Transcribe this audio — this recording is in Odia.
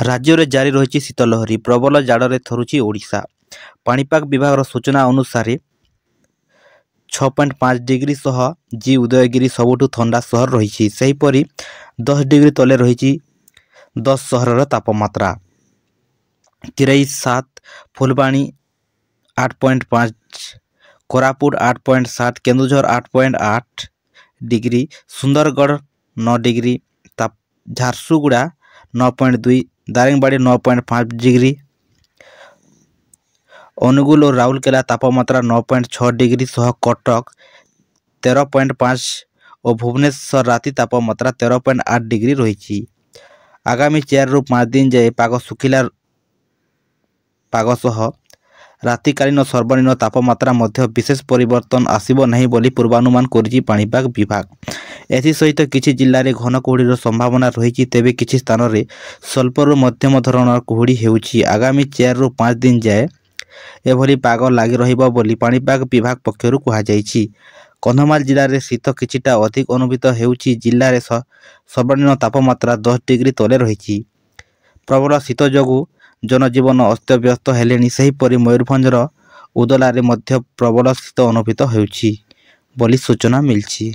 ରାଜ୍ୟରେ ଜାରି ରହିଛି ଶୀତଲହରୀ, ପ୍ରବଳ ଜାଡ଼ରେ ଥରୁଛି ଓଡ଼ିଶା। ପାଣିପାଗ ବିଭାଗର ସୂଚନା ଅନୁସାରେ 6.5 ଡିଗ୍ରୀ ସହ ଜି ଉଦୟଗିରି ସବୁଠୁ ଥଣ୍ଡା ସହର ରହିଛି। ସେହିପରି 10 ଡିଗ୍ରୀ ତଳେ ରହିଛି 10 ସହରର ତାପମାତ୍ରା। Kirei 7, Phulbani 8.5, Koraput 8.7, Keonjhar 8.8 degree, Sundargarh 9 degree, Jharsuguda 9.2, Daringbadi 9.5 degree, Angul ଓ ରାଉରକେଲା ତାପମାତ୍ରା 9.6 ଡିଗ୍ରୀ ସହ କଟକ 13.5 ଓ ଭୁବନେଶ୍ୱର ରାତି ତାପମାତ୍ରା 13.8 ଡିଗ୍ରୀ ରହିଛି। ଆଗାମୀ 4ରୁ 5 ଦିନ ଯାଏ ପାଗ ଶୁଖିଲା ପାଗ ସହ ରାତିକାଳୀନ ସର୍ବନିମ୍ନ ତାପମାତ୍ରା ମଧ୍ୟ ବିଶେଷ ପରିବର୍ତ୍ତନ ଆସିବ ନାହିଁ ବୋଲି ପୂର୍ବାନୁମାନ କରିଛି ପାଣିପାଗ ବିଭାଗ। ଏଥିସହିତ କିଛି ଜିଲ୍ଲାରେ ଘନ କୁହୁଡ଼ିର ସମ୍ଭାବନା ରହିଛି, ତେବେ କିଛି ସ୍ଥାନରେ ସ୍ୱଳ୍ପରୁ ମଧ୍ୟମ ଧରଣର କୁହୁଡ଼ି ହେଉଛି। ଆଗାମୀ 4ରୁ 5 ଦିନ ଯାଏ ଏଭଳି ପାଗ ଲାଗି ରହିବ ବୋଲି ପାଣିପାଗ ବିଭାଗ ପକ୍ଷରୁ କୁହାଯାଇଛି। କନ୍ଧମାଳ ଜିଲ୍ଲାରେ ଶୀତ କିଛିଟା ଅଧିକ ଅନୁଭୂତ ହେଉଛି। ଜିଲ୍ଲାରେ ସର୍ବନିମ୍ନ ତାପମାତ୍ରା 10 ଡିଗ୍ରୀ ତଳେ ରହିଛି। ପ୍ରବଳ ଶୀତ ଯୋଗୁଁ ଜନଜୀବନ ଅସ୍ତବ୍ୟସ୍ତ ହେଲେଣି। ସେହିପରି ମୟୂରଭଞ୍ଜର ଉଦଲାରେ ମଧ୍ୟ ପ୍ରବଳ ଶୀତ ଅନୁଭୂତ ହେଉଛି ବୋଲି ସୂଚନା ମିଳିଛି।